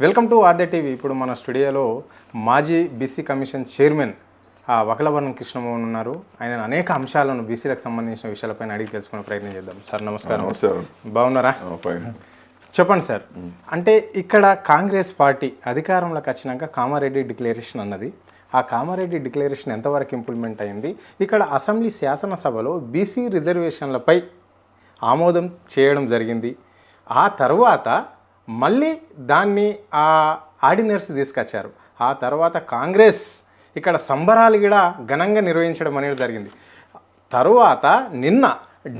Welcome to Aadya TV. ఇప్పుడు మన స్టూడియోలో మాజీ బీసీ కమిషన్ చైర్మన్ వకలవరం కృష్ణమోహన్ ఉన్నారు. ఆయన అనేక అంశాలను బీసీలకు సంబంధించిన విషయాలపైన అడిగి తెలుసుకునే ప్రయత్నం చేద్దాం. సార్ నమస్కారం. బాగున్నారా? చెప్పండి సార్. అంటే ఇక్కడ కాంగ్రెస్ పార్టీ అధికారంలోకి వచ్చినాక కామారెడ్డి డిక్లరేషన్ అన్నది, ఆ కామారెడ్డి డిక్లరేషన్ ఎంతవరకు ఇంప్లిమెంట్ అయింది? ఇక్కడ అసెంబ్లీ శాసనసభలో బీసీ రిజర్వేషన్లపై ఆమోదం చేయడం జరిగింది. ఆ తర్వాత మళ్ళీ దాన్ని ఆ ఆర్డినెన్స్ తీసుకొచ్చారు. ఆ తర్వాత కాంగ్రెస్ ఇక్కడ సంబరాలు కూడా ఘనంగా నిర్వహించడం అనేది జరిగింది. తరువాత నిన్న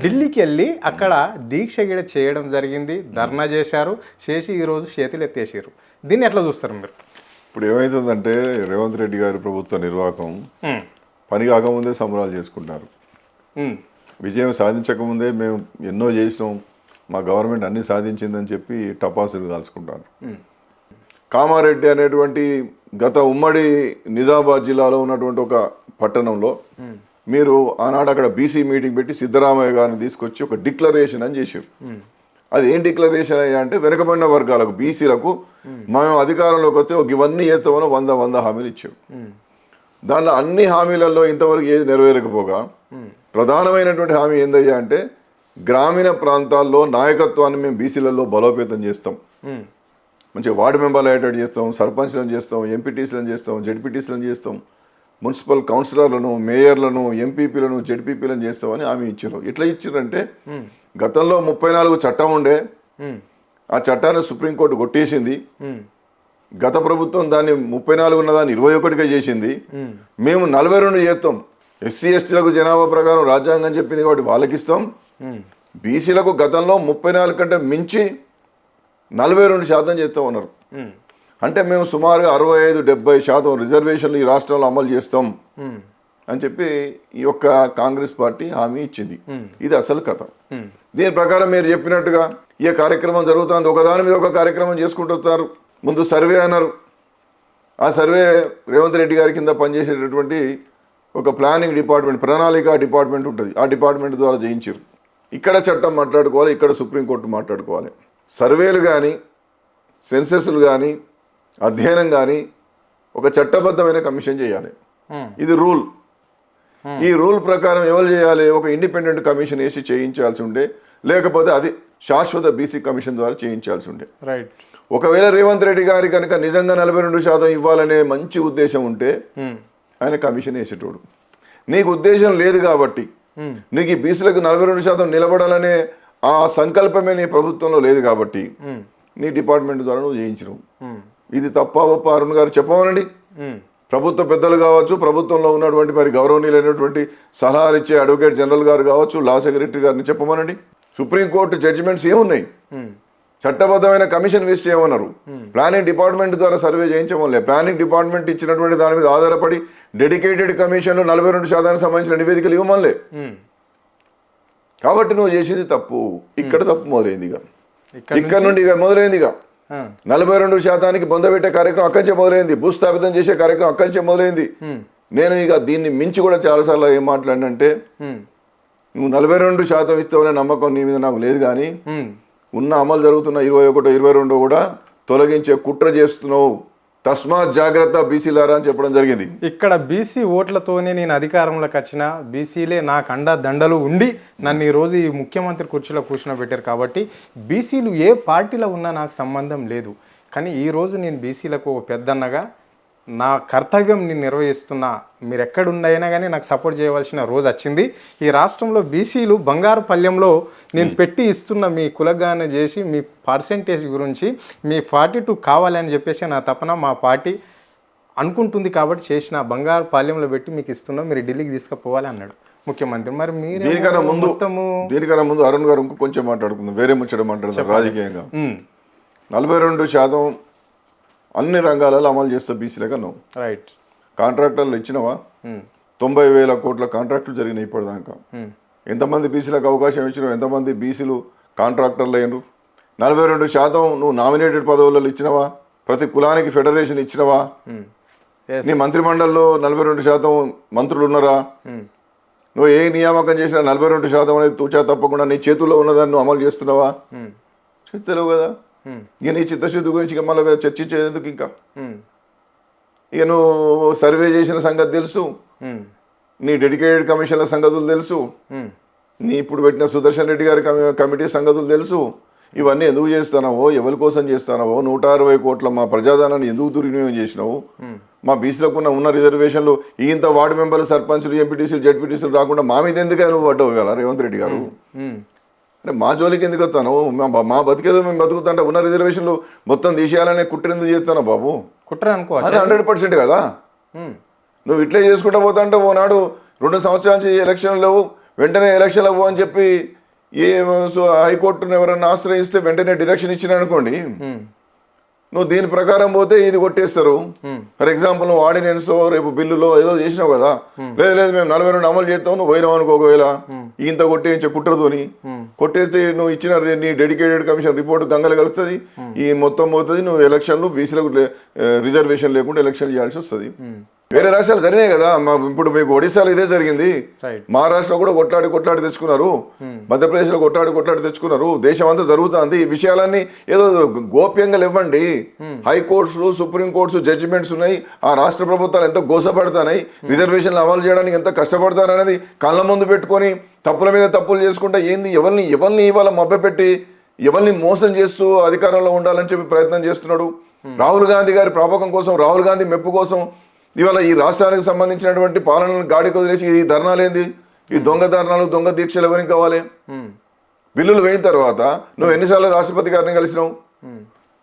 ఢిల్లీకి వెళ్ళి అక్కడ దీక్ష కూడా చేయడం జరిగింది. ధర్నా చేశారు, చేసి ఈరోజు చేతులు ఎత్తేసారు. దీన్ని ఎట్లా చూస్తారు మీరు? ఇప్పుడు ఏమవుతుందంటే రేవంత్ రెడ్డి గారి ప్రభుత్వ నిర్వాహకం పని కాకముందే సంబరాలు చేసుకుంటారు. విజయం సాధించకముందే మేము ఎన్నో చేసినాం, మా గవర్నమెంట్ అన్ని సాధించిందని చెప్పి టపాసులు కాల్చుకుంటారు. కామారెడ్డి అనేటువంటి గత ఉమ్మడి నిజామాబాద్ జిల్లాలో ఉన్నటువంటి ఒక పట్టణంలో మీరు ఆనాడు అక్కడ బీసీ మీటింగ్ పెట్టి సిద్ధరామయ్య గారిని తీసుకొచ్చి ఒక డిక్లరేషన్ అని చేశారు. అది ఏం డిక్లరేషన్ అయ్యా అంటే వెనుకబడిన వర్గాలకు బీసీలకు మేము అధికారంలోకి వస్తే ఇవన్నీ చేస్తామని 100 హామీలు ఇచ్చారు. దానిలో అన్ని హామీలలో ఇంతవరకు ఏది నెరవేరకపోగా ప్రధానమైనటువంటి హామీ ఏందయ్యా అంటే గ్రామీణ ప్రాంతాల్లో నాయకత్వాన్ని మేము బీసీలలో బలోపేతం చేస్తాం, మంచిగా వార్డు మెంబర్లు అయ్యేటట్టు చేస్తాం, సర్పంచ్లను చేస్తాం, ఎంపీటీసీలను చేస్తాం, జెడ్పీటీసీలను చేస్తాం, మున్సిపల్ కౌన్సిలర్లను, మేయర్లను, ఎంపీపీలను, జెడ్పీపీలను చేస్తామని హామీ ఇచ్చారు. ఎట్లా ఇచ్చారంటే గతంలో 34 చట్టం ఉండే, ఆ చట్టాన్ని సుప్రీంకోర్టు కొట్టేసింది. గత ప్రభుత్వం దాన్ని 34 ఉన్న దాన్ని 21గా చేసింది. మేము 42 చేస్తాం. ఎస్సీ ఎస్టీలకు జనాభా ప్రకారం రాజ్యాంగం చెప్పింది కాబట్టి వాళ్ళకి ఇస్తాం. బీసీలకు గతంలో 34 కంటే మించి 42% చేస్తాం ఉన్నారు. అంటే మేము సుమారుగా 65-70% రిజర్వేషన్లు ఈ రాష్ట్రంలో అమలు చేస్తాం అని చెప్పి ఈ యొక్క కాంగ్రెస్ పార్టీ హామీ ఇచ్చింది. ఇది అసలు కథ. దీని ప్రకారం మీరు చెప్పినట్టుగా ఈ కార్యక్రమం జరుగుతుంది. ఒకదాని మీద ఒక కార్యక్రమం చేసుకుంటూ వస్తారు. ముందు సర్వే అన్నారు. ఆ సర్వే రేవంత్ రెడ్డి గారి కింద పనిచేసేటటువంటి ఒక ప్లానింగ్ డిపార్ట్మెంట్, ప్రణాళిక డిపార్ట్మెంట్ ఉంటుంది. ఆ డిపార్ట్మెంట్ ద్వారా చేయించారు. ఇక్కడ చట్టం మాట్లాడుకోవాలి, ఇక్కడ సుప్రీంకోర్టు మాట్లాడుకోవాలి. సర్వేలు కానీ, సెన్సెస్లు కానీ, అధ్యయనం కానీ ఒక చట్టబద్ధమైన కమిషన్ చేయాలి. ఇది రూల్. ఈ రూల్ ప్రకారం ఎవరు చేయాలి? ఒక ఇండిపెండెంట్ కమిషన్ వేసి చేయించాల్సి ఉండే, లేకపోతే అది శాశ్వత బీసీ కమిషన్ ద్వారా చేయించాల్సి ఉండే. రైట్. ఒకవేళ రేవంత్ రెడ్డి గారి కనుక నిజంగా 42% ఇవ్వాలనే మంచి ఉద్దేశం ఉంటే ఆయన కమిషన్ వేసేటోడు. నీకు ఉద్దేశం లేదు కాబట్టి, నీకు ఈ బీసీలకు 42% నిలబడాలనే ఆ సంకల్పమే నీ ప్రభుత్వంలో లేదు కాబట్టి నీ డిపార్ట్మెంట్ ద్వారా నువ్వు చేయించినావు. ఇది తప్ప ఒప్ప అరుణ్ గారు చెప్పమనండి. ప్రభుత్వ పెద్దలు కావచ్చు, ప్రభుత్వంలో ఉన్నటువంటి మరి గౌరవనీయులైనటువంటి సలహాలు ఇచ్చే అడ్వకేట్ జనరల్ గారు కావచ్చు, లా సెక్రటరీ గారిని చెప్పమనండి. సుప్రీంకోర్టు జడ్జిమెంట్స్ ఏమున్నాయి? చట్టబద్ధమైన కమిషన్ వేస్ట్ చేయమన్నారు. ప్లానింగ్ డిపార్ట్మెంట్ ద్వారా సర్వే చేయించమని, ప్లానింగ్ డిపార్ట్మెంట్ ఇచ్చినటువంటి దాని మీద ఆధారపడి డెడికేటెడ్ కమిషన్లు 42% సంబంధించిన నివేదికలు ఇవ్వమనిలే. కాబట్టి నువ్వు చేసేది తప్పు. ఇక్కడ తప్పు మొదలైంది. ఇక్కడ నుండి మొదలైంది. 42% బొందబెట్టే కార్యక్రమం అక్కడి నుంచే మొదలైంది. భూస్థాపితం చేసే కార్యక్రమం అక్కడి నుంచే మొదలైంది. నేను దీన్ని మించి కూడా చాలాసార్లు ఏం మాట్లాడినంటే, నువ్వు 42% ఇస్తావనే నమ్మకం నీ మీద నాకు లేదు, కానీ ఉన్న అమలు జరుగుతున్న 21, 22 కూడా తొలగించే కుట్ర చేస్తున్నావు. తస్మాత్ జాగ్రత్త బీసీలారా అని చెప్పడం జరిగింది. ఇక్కడ బీసీ ఓట్లతోనే నేను అధికారంలోకి వచ్చిన, బీసీలే నాకు అండ దండలు ఉండి నన్ను ఈరోజు ఈ ముఖ్యమంత్రి కుర్చీలో కూర్చోబెట్టారు. కాబట్టి బీసీలు ఏ పార్టీలో ఉన్నా నాకు సంబంధం లేదు. కానీ ఈరోజు నేను బీసీలకు పెద్దన్నగా నా కర్తవ్యం నేను నిర్వహిస్తున్నా. మీరు ఎక్కడున్నాయినా కానీ నాకు సపోర్ట్ చేయవలసిన రోజు వచ్చింది. ఈ రాష్ట్రంలో బీసీలు బంగారు పల్లెంలో నేను పెట్టి ఇస్తున్న మీ కులగాన చేసి మీ పర్సెంటేజ్ గురించి మీ 42 కావాలని చెప్పేసి నా తపన మా పార్టీ అనుకుంటుంది. చేసిన బంగారు పాలెంలో పెట్టి మీకు ఇస్తున్నా, మీరు ఢిల్లీకి తీసుకుపోవాలి అన్నాడు ముఖ్యమంత్రి. మరి మీరు దీనికన్నా ముందు అరుణ్ గారు ఇంకో కొంచెం మాట్లాడుకుందాం, వేరే ముచ్చట మాట్లాడుతాం. రాజకీయంగా 42% అన్ని రంగాలలో అమలు చేస్తా బీసీలుగా నువ్వు. రైట్. కాంట్రాక్టర్లు ఇచ్చినవా? 90,000 కోట్ల కాంట్రాక్టులు జరిగినాయి ఇప్పటిదాకా. ఎంతమంది బీసీలకు అవకాశం ఇచ్చినావు? ఎంతమంది బీసీలు కాంట్రాక్టర్లు అయ్యారు? 42% నువ్వు నామినేటెడ్ పదవులలో ఇచ్చినవా? ప్రతి కులానికి ఫెడరేషన్ ఇచ్చినవా? నీ మంత్రిమండలిలో 42% మంత్రులు ఉన్నారా? నువ్వు ఏ నియామకం చేసినా 42% అనేది తూచా తప్పకుండా నీ చేతుల్లో ఉన్నదాన్ని నువ్వు అమలు చేస్తున్నావా? చేస్తలేవు కదా. ఇక నీ చిత్తశుద్ధి గురించి ఇక మళ్ళీ చర్చించేందుకు ఇంకా ఇక నువ్వు సర్వే చేసిన సంగతి తెలుసు, నీ డెడికేటెడ్ కమిషన్ల సంగతులు తెలుసు, నీ ఇప్పుడు పెట్టిన సుదర్శన్ రెడ్డి గారి కమిటీ సంగతులు తెలుసు. ఇవన్నీ ఎందుకు చేస్తున్నావో, ఎవరి కోసం చేస్తున్నావో, 160 కోట్ల మా ప్రజాధనాన్ని ఎందుకు దుర్వినియోగం చేసినావు, మా బీసీలకు ఉన్న రిజర్వేషన్లు ఇంత వార్డు మెంబర్లు, సర్పంచ్లు, ఎంపీటీసీలు, జడ్పీటీసీలు రాకుండా మా మీద ఎందుకు నువ్వు పడ్డావు కదా రేవంత్ రెడ్డి గారు? అంటే మా జోలికి ఎందుకు వస్తాను? మా బతికేదో మేము బతుకుతుంటే ఉన్న రిజర్వేషన్లు మొత్తం తీసేయాలనే కుట్ర ఎందుకు చేస్తాను బాబు? కుట్ర అనుకో 100% కదా. నువ్వు ఇట్లే చేసుకుంటా పోతా అంటే ఓనాడు 2 సంవత్సరాల నుంచి ఎలక్షన్లు లేవు, వెంటనే ఎలక్షన్లు అవ్వు అని చెప్పి హైకోర్టును ఎవరన్నా ఆశ్రయిస్తే వెంటనే డైరెక్షన్ ఇచ్చిన అనుకోండి, నువ్వు దీని ప్రకారం పోతే ఇది కొట్టేస్తారు. ఫర్ ఎగ్జాంపుల్ నువ్వు ఆర్డినెన్స్ రేపు బిల్లులో ఏదో చేసినావు కదా, లేదు మేము 42 అమలు చేస్తావు, నువ్వు పోయినావు అనుకో, ఒకవేళ ఇంత కొట్టేయించే కుట్రతోని కొట్టేస్తే నువ్వు ఇచ్చిన నీ డెడికేటెడ్ కమిషన్ రిపోర్ట్ గంగలు కలుస్తుంది, ఈ మొత్తం పోతుంది, నువ్వు ఎలక్షన్లు బీసీలకు రిజర్వేషన్ లేకుండా ఎలక్షన్ చేయాల్సి వస్తుంది. వేరే రాష్ట్రాలు జరిగినాయి కదా, ఇప్పుడు మీకు ఒడిశాలో ఇదే జరిగింది, మహారాష్ట్ర కూడా కొట్లాడి తెచ్చుకున్నారు, మధ్యప్రదేశ్లో కొట్లాడి తెచ్చుకున్నారు, దేశం అంతా జరుగుతుంది. ఈ విషయాలన్నీ ఏదో గోప్యంగా ఇవ్వండి. హైకోర్ట్స్, సుప్రీం కోర్ట్స్ జడ్జిమెంట్స్ ఉన్నాయి, ఆ రాష్ట్ర ప్రభుత్వాలు ఎంత గోసపడతాయి, రిజర్వేషన్లు అమలు చేయడానికి ఎంత కష్టపడతారనేది కళ్ళ ముందు పెట్టుకొని తప్పుల మీద తప్పులు చేసుకుంటా ఏంది ఎవరిని ఇవాళ మభ్యపెట్టి ఎవరిని మోసం చేస్తూ అధికారంలో ఉండాలని చెప్పి ప్రయత్నం చేస్తున్నాడు. రాహుల్ గాంధీ గారి ప్రాపకం కోసం, రాహుల్ గాంధీ మెప్పు కోసం ఇవాళ ఈ రాష్ట్రానికి సంబంధించినటువంటి పాలనను గాడికి వదిలేసి ఈ ధర్నాలేంది, ఈ దొంగ ధర్నాలు, దొంగ దీక్షలు ఎవరికి కావాలి? బిల్లులు వేయిన తర్వాత నువ్వు ఎన్నిసార్లు రాష్ట్రపతి గారిని కలిసినావు?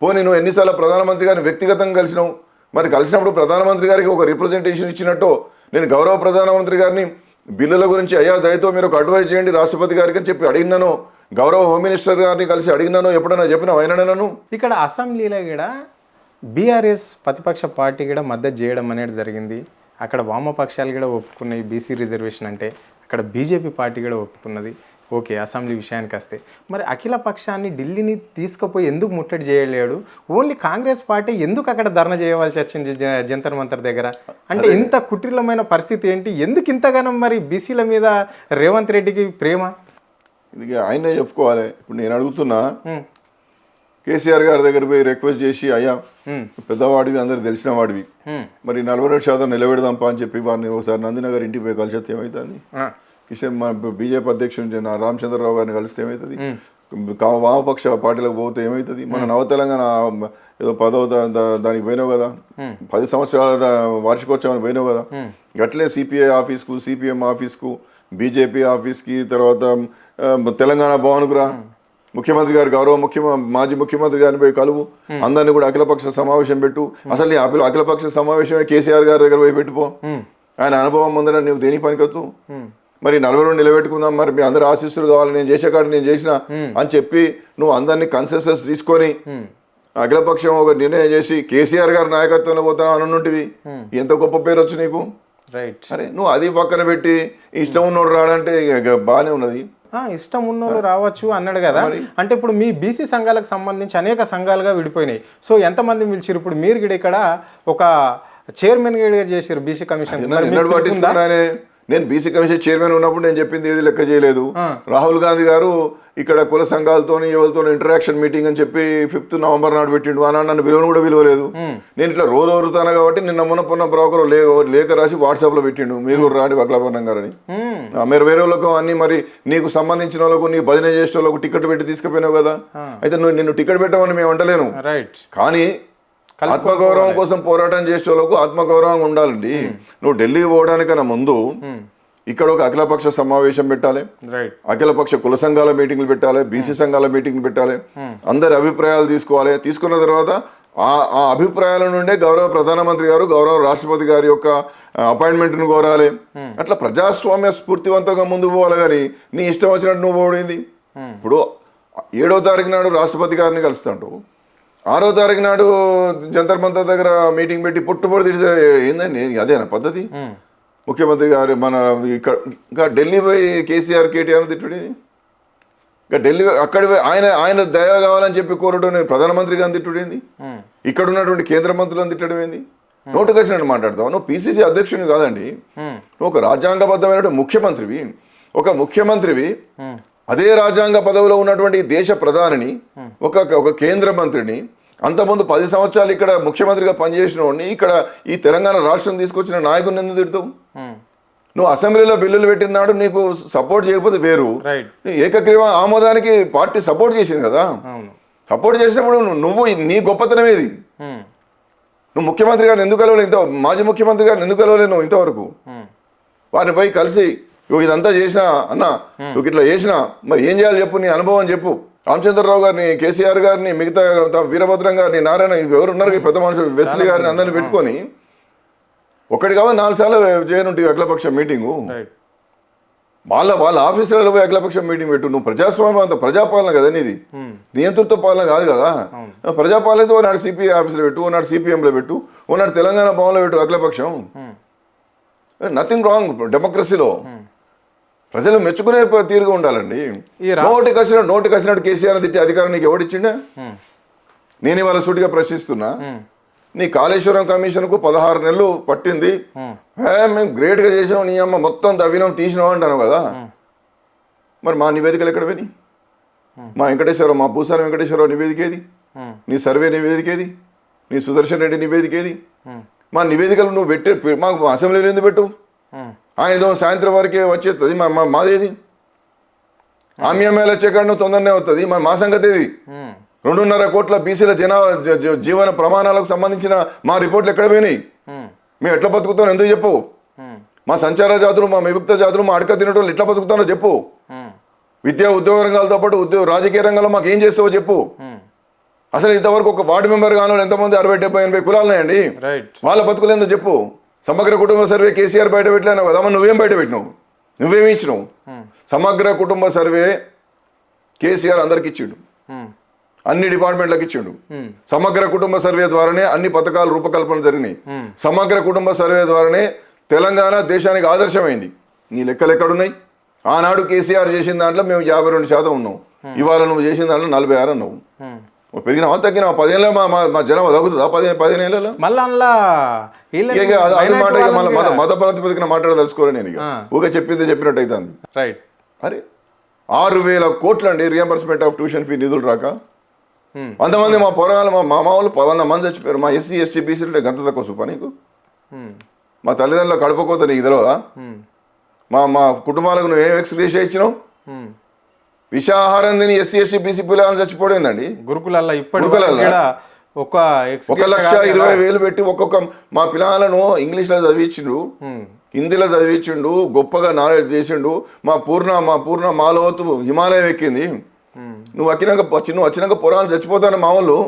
పోనీ నువ్వు ఎన్నిసార్లు ప్రధానమంత్రి గారిని వ్యక్తిగతంగా కలిసినావు? మరి కలిసినప్పుడు ప్రధానమంత్రి గారికి ఒక రిప్రజెంటేషన్ ఇచ్చినట్టు నేను గౌరవ ప్రధానమంత్రి గారిని బిల్లుల గురించి అయ్యా దయతో మీరు ఒక అడ్వైజ్ చేయండి రాష్ట్రపతి గారికి అని చెప్పి అడిగినాను. గౌరవ హోమ్ మినిస్టర్ గారిని కలిసి అడిగినాను, ఎప్పుడైనా చెప్పినా అయినాను. ఇక్కడ అసెంబ్లీలో కూడా బీఆర్ఎస్ ప్రతిపక్ష పార్టీ కూడా మద్దతు చేయడం అనేది జరిగింది. అక్కడ వామపక్షాలు కూడా ఒప్పుకున్నాయి బీసీ రిజర్వేషన్ అంటే, అక్కడ బీజేపీ పార్టీ కూడా ఒప్పుకున్నది. ఓకే, అసెంబ్లీ విషయానికి వస్తే మరి అఖిల పక్షాన్ని ఢిల్లీని తీసుకుపోయి ఎందుకు ముట్టడి చేయలేడు? ఓన్లీ కాంగ్రెస్ పార్టీ ఎందుకు అక్కడ ధర్నా చేయవలసి వచ్చింది జంతర్ మంతర్ దగ్గర? అంటే ఇంత కుటిలమైన పరిస్థితి ఏంటి? ఎందుకు ఇంతగానం మరి బీసీల మీద రేవంత్ రెడ్డికి ప్రేమ? ఇది ఆయనే చెప్పుకోవాలి. ఇప్పుడు నేను అడుగుతున్నా, కేసీఆర్ గారి దగ్గర పోయి రిక్వెస్ట్ చేసి అయ్యా పెద్దవాడివి, అందరు తెలిసిన వాడివి, మరి 42% నిలబెడదాంపా అని చెప్పి వారిని ఒకసారి నందినగర్ ఇంటికి పోయి కలిసి ఏమవుతుంది విషయం? మన బీజేపీ అధ్యక్షుడు రామచంద్రరావు గారిని కలిస్తే ఏమవుతుంది? వామపక్ష పార్టీలకు పోతే ఏమవుతుంది? మన నవ తెలంగాణ ఏదో 10వ దానికి పోయినావు కదా, 10 సంవత్సరాల వార్షికోత్సవానికి పోయినావు కదా, అట్లే సిపిఐ ఆఫీస్కు, సిపిఎం ఆఫీస్కు, బీజేపీ ఆఫీస్కి, తర్వాత తెలంగాణ భవన్కు రా, ముఖ్యమంత్రి గారు గౌరవ మాజీ ముఖ్యమంత్రి గారిని పోయి కలువు, అందరినీ కూడా అఖిలపక్ష సమావేశం పెట్టు. అసలు నీ అఖిలపక్ష సమావేశమే కేసీఆర్ గారి దగ్గర పోయి పెట్టుకో, ఆయన అనుభవం ముందర నువ్వు దేని పనికొచ్చు? మరి 42 నిలబెట్టుకుందాం, మరి మీ అందరు ఆశీస్సులు కావాలి, నేను చేసే కాడ నేను చేసిన అని చెప్పి నువ్వు అందరినీ కన్సెన్సస్ తీసుకొని అఖిలపక్షం ఒక నిర్ణయం చేసి కేసీఆర్ గారి నాయకత్వంలో పోతాను అనుంటివి, ఎంత గొప్ప పేరు వచ్చు నీకు. అరే నువ్వు అది పక్కన పెట్టి ఇష్టం ఉన్నోడు రాడంటే బాగానే ఉన్నది. ఇష్టం ఉన్నోళ్ళు రావచ్చు అన్నాడు కదా. అంటే ఇప్పుడు మీ బీసీ సంఘాలకు సంబంధించి అనేక సంఘాలుగా విడిపోయినాయి. సో ఎంతమంది పిలిచారు? ఇప్పుడు మీరు కూడా ఇక్కడ ఒక చైర్మన్ గా చేశారు బీసీ కమిషన్. నేను బీసీ కమిషన్ చైర్మన్ ఉన్నప్పుడు నేను చెప్పింది ఏది లెక్క చేయలేదు. రాహుల్ గాంధీ గారు ఇక్కడ కుల సంఘాలతో ఎవరితో ఇంటరాక్షన్ మీటింగ్ అని చెప్పి 5th నవంబర్ నాడు పెట్టిండు. ఆనాడు నన్ను పిలువను కూడా పిలవలేదు. నేను ఇట్లా రోజు వరుతాను కాబట్టి నిన్న మొన్న బ్రోకర్ లేఖ రాసి వాట్సాప్ లో పెట్టిండు, మీరు కూడా రాండి వక్లాపన్నం గారని. మీరు వేరే వాళ్ళకు అన్ని మరి నీకు సంబంధించిన వాళ్ళకు నీ భజన చేసే వాళ్ళకు టికెట్ పెట్టి తీసుకుపోయినావు కదా. అయితే నిన్ను టికెట్ పెట్టమని మేము అంటలేను, కానీ ఆత్మగౌరవం కోసం పోరాటం చేసే వాళ్ళకు ఆత్మగౌరవం ఉండాలండి. నువ్వు ఢిల్లీ పోవడానికన్నా ముందు ఇక్కడ ఒక అఖిలపక్ష సమావేశం పెట్టాలి, అఖిలపక్ష కుల సంఘాల మీటింగ్లు పెట్టాలి, బీసీ సంఘాల మీటింగ్లు పెట్టాలి, అందరి అభిప్రాయాలు తీసుకోవాలి. తీసుకున్న తర్వాత ఆ అభిప్రాయాల నుండే గౌరవ ప్రధానమంత్రి గారు, గౌరవ రాష్ట్రపతి గారి యొక్క అపాయింట్మెంట్ను కోరాలి. అట్లా ప్రజాస్వామ్య స్ఫూర్తివంతంగా ముందుకు పోవాలి. కానీ నీ ఇష్టం వచ్చినట్టు నువ్వు పోయింది. ఇప్పుడు 7వ తారీఖు నాడు రాష్ట్రపతి గారిని కలుస్తాడు, 6వ తారీఖు నాడు జంతర్ మంతర్ దగ్గర మీటింగ్ పెట్టి పుట్టుబడి తిడితే ఏందండి? అదేనా పద్ధతి? ముఖ్యమంత్రి గారు మన ఇక్కడ ఇంకా ఢిల్లీ పోయి కేసీఆర్ కేటీఆర్ తిట్టుడి, ఇంకా ఢిల్లీ అక్కడ ఆయన దయ కావాలని చెప్పి కోరడం ప్రధానమంత్రి గారిని తిట్టుడేంది? ఇక్కడ ఉన్నటువంటి కేంద్ర మంత్రులను తిట్టడం ఏంది? నోటుకు వచ్చినట్టు మాట్లాడతావు. నువ్వు పిసిసి అధ్యక్షుని కాదండి, నువ్వు ఒక రాజ్యాంగబద్ధమైన ముఖ్యమంత్రివి. ఒక ముఖ్యమంత్రివి అదే రాజ్యాంగ పదవిలో ఉన్నటువంటి దేశ ప్రధానిని ఒక కేంద్ర మంత్రిని అంతకుముందు 10 సంవత్సరాలు ఇక్కడ ముఖ్యమంత్రిగా పనిచేసిన వాడిని ఇక్కడ ఈ తెలంగాణ రాష్ట్రం తీసుకొచ్చిన నాయకుడిని ఎందుకు తిడతావు? నువ్వు అసెంబ్లీలో బిల్లులు పెట్టినాడు నీకు సపోర్ట్ చేయకపోతే వేరు, ఏకగ్రీవ ఆమోదానికి పార్టీ సపోర్ట్ చేసింది కదా. సపోర్ట్ చేసినప్పుడు నువ్వు నీ గొప్పతనం ఏది? నువ్వు ముఖ్యమంత్రి గారిని ఎందుకు కలవలేదు? మాజీ ముఖ్యమంత్రి గారిని ఎందుకు కలవలేదు నువ్వు ఇంతవరకు? వారిని పోయి కలిసి నువ్వు ఇదంతా చేసినా అన్న, నువ్వు ఇట్లా చేసినా మరి ఏం చేయాలి చెప్పు, నీ అనుభవం చెప్పు. రామచంద్రరావు గారిని, కేసీఆర్ గారిని, మిగతా వీరభద్రం గారిని, నారాయణ ఎవరు ఉన్నారు పెద్ద మనుషులు, వెస్లీ గారిని అందరిని పెట్టుకొని ఒకటి కాబట్టి 4 సార్లు చేయనుంటే అఖిలపక్ష మీటింగు. వాళ్ళ ఆఫీసులలో పోయి అఖిలపక్ష మీటింగ్ పెట్టు. నువ్వు ప్రజాస్వామ్యం అంత ప్రజాపాలన కదా నీది, నియంతృత్వ పాలన కాదు కదా. ప్రజాపాలనతో ఓనాడు సిపిఐ ఆఫీసులో పెట్టు, ఓనాడు సిపిఎంలో పెట్టు, ఓనాడు తెలంగాణ భవన్లో పెట్టు అఖిలపక్షం. నథింగ్ రాంగ్ డెమోక్రసీలో. ప్రజలు మెచ్చుకునే తీరుగా ఉండాలండి. నోటికి వచ్చినట్టు కేసీఆర్ తిట్టే అధికారం నీకు ఎవడిచ్చిండే? నేను ఇవాళ సూటిగా ప్రశ్నిస్తున్నా. నీ కాళేశ్వరం కమిషన్కు 16 నెలలు పట్టింది, మేము గ్రేట్గా చేసాం, నీ అమ్మ మొత్తం తవ్వినాం తీసినాం అంటాను కదా. మరి మా నివేదికలు ఎక్కడ పోయి? మా వెంకటేశ్వరరావు, మా భూసాని వెంకటేశ్వరరావు నివేదికేది? నీ సర్వే నివేదికేది? నీ సుదర్శన్ రెడ్డి నివేదికేది? మా నివేదికలు నువ్వు పెట్టే మాకు అసెంబ్లీలో ఎందుకు పెట్టు? ఆయన సాయంత్రం వరకే వచ్చేస్తుంది, మాదేది? ఆమ్యమేళ వచ్చేకాడ నువ్వు తొందరనే అవుతుంది. మరి మా సంగతి ఏది? 2.5 కోట్ల బీసీల జీవన ప్రమాణాలకు సంబంధించిన మా రిపోర్ట్లు ఎక్కడ పోయినాయి? మేము ఎట్లా బతుకుతాం ఎందుకు చెప్పు? మా సంచార జాతులు, మా విముక్త జాతులు, మా అడక తినటోళ్ళు ఎట్లా బతుకుతానో చెప్పు. విద్యా ఉద్యోగ రంగాలతో పాటు రాజకీయ రంగంలో మాకు ఏం చేస్తావో చెప్పు. అసలు ఇంతవరకు ఒక వార్డు మెంబర్ కాను ఎంతమంది 60, 70, 80 కులాలు ఉన్నాయండి. వాళ్ళ బతుకులు ఏందో చెప్పు. సమగ్ర కుటుంబ సర్వే కేసీఆర్ బయట పెట్టలేనావు కదా, నువ్వేం బయట పెట్టినావు? నువ్వేమి ఇచ్చినావు? సమగ్ర కుటుంబ సర్వే కేసీఆర్ అందరికి ఇచ్చిండు, అన్ని డిపార్ట్మెంట్లకు ఇచ్చిండు. సమగ్ర కుటుంబ సర్వే ద్వారానే అన్ని పథకాలు రూపకల్పన జరిగినాయి. సమగ్ర కుటుంబ సర్వే ద్వారానే తెలంగాణ దేశానికి ఆదర్శమైంది. నీ లెక్కలు ఎక్కడున్నాయి? ఆనాడు కేసీఆర్ చేసిన దాంట్లో మేము 52% ఉన్నాం, ఇవాళ నువ్వు చేసిన దాంట్లో 46 అన్నావు. పెరిగినా తగ్గినా 10 ఏళ్ళ మా జనం తగ్గుతుందా? 15 ఏళ్ళలో మళ్ళీ ఆయన మాట మత ప్రాతిపదికన మాట్లాడదలుచుకోవాలి. నేను ఇక ఊగా చెప్పింది చెప్పినట్టు అవుతుంది. రైట్. అరే 6,000 కోట్లు అండి రియంబర్స్మెంట్ ఆఫ్ ట్యూషన్ ఫీ నిధులు రాక. 100 మంది మా పొరగాలు, మా మామూలు 100 మంది చచ్చిపోయారు. మా ఎస్సీ ఎస్టీ బీసీలు గంత తక్కువ సూప నీకు? మా తల్లిదండ్రులు కడుపుకోత నీకు తెలియదా? మా కుటుంబాలకు నువ్వు ఏం ఎక్స్గ్రేషియా ఇచ్చినావు? విషాహారం తిని ఎస్సీ ఎస్టీ బీసీ పిల్లలు చచ్చిపోయిందండి గురుకులల్లో. ఇప్పుడు 1,20,000 పెట్టి ఒక్కొక్క మా పిల్లలను ఇంగ్లీష్లో చదివించిండు, హిందీలో చదివించిండు, గొప్పగా నాలెడ్జ్ చేసిండు. మా పూర్ణ మాలోతు హిమాలయం ఎక్కింది. నువ్వు వచ్చినాక పొరాలు చచ్చిపోతాను మా వాళ్ళు.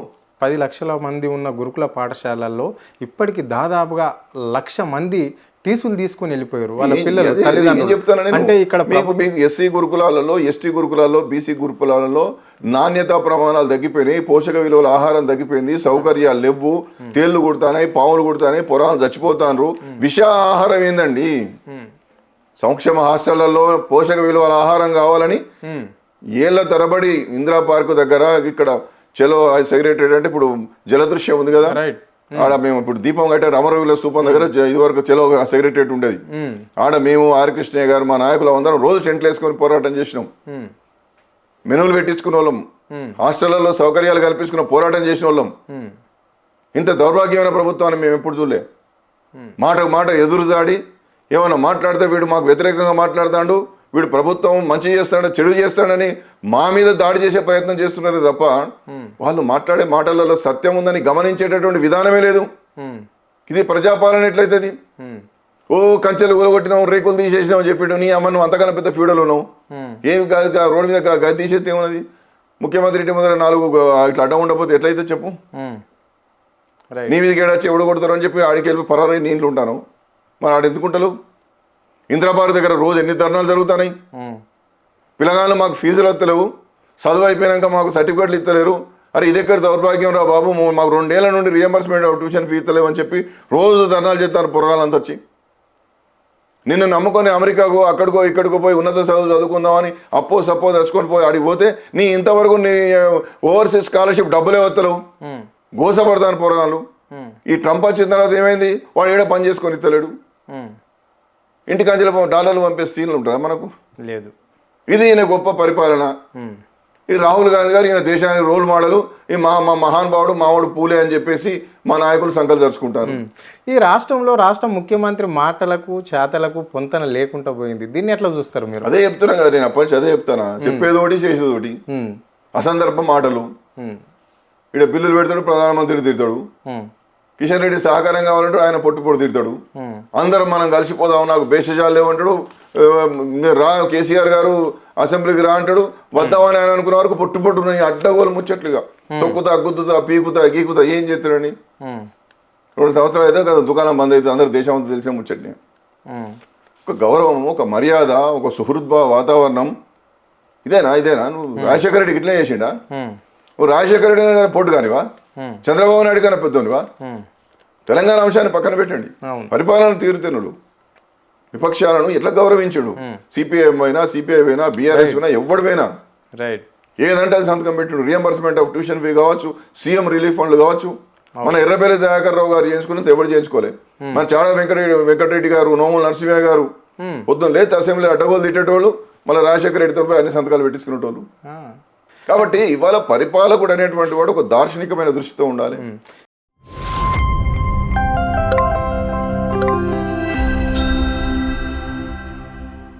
10 లక్షల మంది ఉన్న గురుకుల పాఠశాలల్లో ఇప్పటికి దాదాపుగా 1,00,000 మంది టీసులు తీసుకుని వెళ్ళిపోయారు వాళ్ళ పిల్లలు. అంటే ఇక్కడ మీకు ఎస్సీ గురుకులాలలో, ఎస్టీ గురుకులాల్లో, బీసీ గురుకులాలలో నాణ్యతా ప్రమాణాలు తగ్గిపోయినాయి, పోషక విలువల ఆహారం తగ్గిపోయింది, సౌకర్యాలు లేవు, తేళ్లు కుడతానాయి, పాములు కుడతానాయి, పొరాలు చచ్చిపోతారు. విష ఆహారం ఏందండి? సంక్షేమ హాస్టళ్లలో పోషక విలువల ఆహారం కావాలని ఏళ్ల తరబడి ఇందిరా పార్కు దగ్గర ఇక్కడ చలో సెక్రటరీ అంటే ఇప్పుడు జలదృశ్యం ఉంది కదా, ఆడ మేము ఇప్పుడు దీపం కట్టే అమరవీల స్థూపం దగ్గర ఇదివరకు చలో సెక్రటరేట్ ఉండేది. ఆడ మేము ఆర్ కృష్ణయ్య గారు మా నాయకులు అందరం రోజు టెంట్లు వేసుకొని పోరాటం చేసినాం. మెనువులు పెట్టించుకున్న వాళ్ళం, హాస్టళ్లలో సౌకర్యాలు కల్పించుకున్న పోరాటం చేసిన వాళ్ళం. ఇంత దౌర్భాగ్యమైన ప్రభుత్వాన్ని మేము ఎప్పుడు చూడలే. మాట ఎదురుదాడి ఏమన్నా మాట్లాడితే వీడు మాకు వ్యతిరేకంగా మాట్లాడతాడు, వీడు ప్రభుత్వం మంచి చేస్తాడు చెడు చేస్తాడని మా మీద దాడి చేసే ప్రయత్నం చేస్తున్నారు తప్ప వాళ్ళు మాట్లాడే మాటలలో సత్యం ఉందని గమనించేటటువంటి విధానమే లేదు. ఇది ప్రజాపాలన ఎట్లయితుంది? ఓ కంచెలు ఊరగొట్టినావు, రేకులు తీసేసినావు చెప్పాడు, నీ అమ్మ నువ్వు అంతకన్నా పెద్ద ఫ్యూడల్ ఉన్నావు. ఏమి కాదు, రోడ్డు మీద గది తీసేస్తే ఏమున్నది? ముఖ్యమంత్రి ఇంటి ముందర 4 ఇట్లా అడ్డం ఉండకపోతే ఎట్లయితే చెప్పు? నీ మీదకి ఏడాచి ఎవడు కొడతారు అని చెప్పి ఆడికి వెళ్ళి పరారై నీ ఇంట్లో ఉంటాను. మరి ఆడు ఎందుకుంటారు? ఇంద్రాపార్క్ దగ్గర రోజు ఎన్ని ధర్నాలు జరుగుతున్నాయి. పిల్లగాళ్ళు మాకు ఫీజులు వస్తలేవు, చదువు అయిపోయినాక మాకు సర్టిఫికెట్లు ఇస్తలేరు. అరే ఇది ఎక్కడ దౌర్భాగ్యం రా బాబు, మాకు 2 ఏళ్ల నుండి రియంబర్స్మెంట్ ట్యూషన్ ఫీ ఇస్తలేవు అని చెప్పి రోజు ధర్నాలు చేస్తారు పొరగాలంతా వచ్చి. నిన్ను నమ్ముకొని అమెరికాకో అక్కడికో ఇక్కడికో పోయి ఉన్నత చదువు చదువుకుందామని అప్పో సప్పో తెచ్చుకొని పోయి ఆడికి పోతే నీ ఇంతవరకు నీ ఓవర్సీస్ స్కాలర్షిప్ డబ్బులే వస్తలేవు, గోసపడతాను పొరగాళ్ళు. ఈ ట్రంప్ వచ్చిన తర్వాత ఏమైంది? వాడు ఏడో పని చేసుకొని ఇస్తలేడు. ఇంటికి అంచెల $డాలర్లు పంపే సీన్లు ఉంటుందా మనకు? లేదు. ఇది ఈయన గొప్ప పరిపాలన. ఈ రాహుల్ గాంధీ గారు ఈయన దేశానికి రోల్ మోడల్, ఈ మా మహానుభావుడు మావాడు పూలే అని చెప్పేసి మా నాయకులు సంకల్పం జరుచుకుంటారు. ఈ రాష్ట్రంలో రాష్ట్ర ముఖ్యమంత్రి మాటలకు చేతలకు పొంతన లేకుండా పోయింది. దీన్ని ఎట్లా చూస్తారు మీరు? అదే చెప్తున్నా కదా, నేను అప్పటి నుంచి అదే చెప్తానా, చెప్పేది ఒకటి చేసేది ఒకటి, అసందర్భ మాటలు. ఇక్కడ బిల్లులు పెడతాడు, ప్రధానమంత్రిని తిడతాడు, కిషన్ రెడ్డి సహకారం కావాలంటాడు, ఆయన పొట్టు తిడతాడు, అందరం మనం కలిసిపోదాం, నాకు భేషజాలు లేవంటాడు, రా కేసీఆర్ గారు అసెంబ్లీకి రా అంటాడు, వద్దామని ఆయన అనుకున్న వరకు పొట్టు ఉన్నాయి అడ్డగోలు ముచ్చట్లుగా, తొక్కుతా గుద్దుతా పీకుతా గీకుతా ఏం చేస్తాడని. 2 సంవత్సరాలు అయితే కదా దుకాణం బంద్ అవుతుంది, అందరు దేశం అంతా తెలిసిన ముచ్చట్ని. ఒక గౌరవం, ఒక మర్యాద, ఒక సుహృద్భావ వాతావరణం, ఇదేనా నువ్వు రాజశేఖర రెడ్డికి ఇట్లా చేసిండా? నువ్వు రాజశేఖర రెడ్డి పొట్టు కానివా, చంద్రబాబు నాయుడు కన్నా పెద్దోనివా? తెలంగాణ అంశాన్ని పక్కన పెట్టండి, పరిపాలన తీరుతెన్నుడు విపక్షాలను ఎట్లా గౌరవించుడు. సిపిఐఎం అయినా, సిపిఐ అయినా, బీఆర్ఎస్ అయినా, ఎవడిపోయినా ఏదంటే అది సంతకం పెట్టుడు. రియంబర్స్మెంట్ ఆఫ్ ట్యూషన్ ఫీ కావచ్చు, సీఎం రిలీఫ్ ఫండ్లు కావచ్చు. మన ఎర్రబెల్లి దయాకర్ రావు గారు చేయించుకున్నది ఎవరు చేయించుకోలే. మన చాడ వెంకటరెడ్డి గారు, నోముల నరసింహ గారు పొద్దున్న లేదు అసెంబ్లీ అడ్డగోలు తిట్టేటోళ్ళు, మళ్ళీ రాజశేఖర రెడ్డితో పోయి అన్ని సంతకాలు పెట్టించుకునేటోళ్ళు. కాబట్టి ఇవాళ పరిపాలకుడు అనేటువంటి వాడు ఒక దార్శనికమైన దృష్టితో ఉండాలి.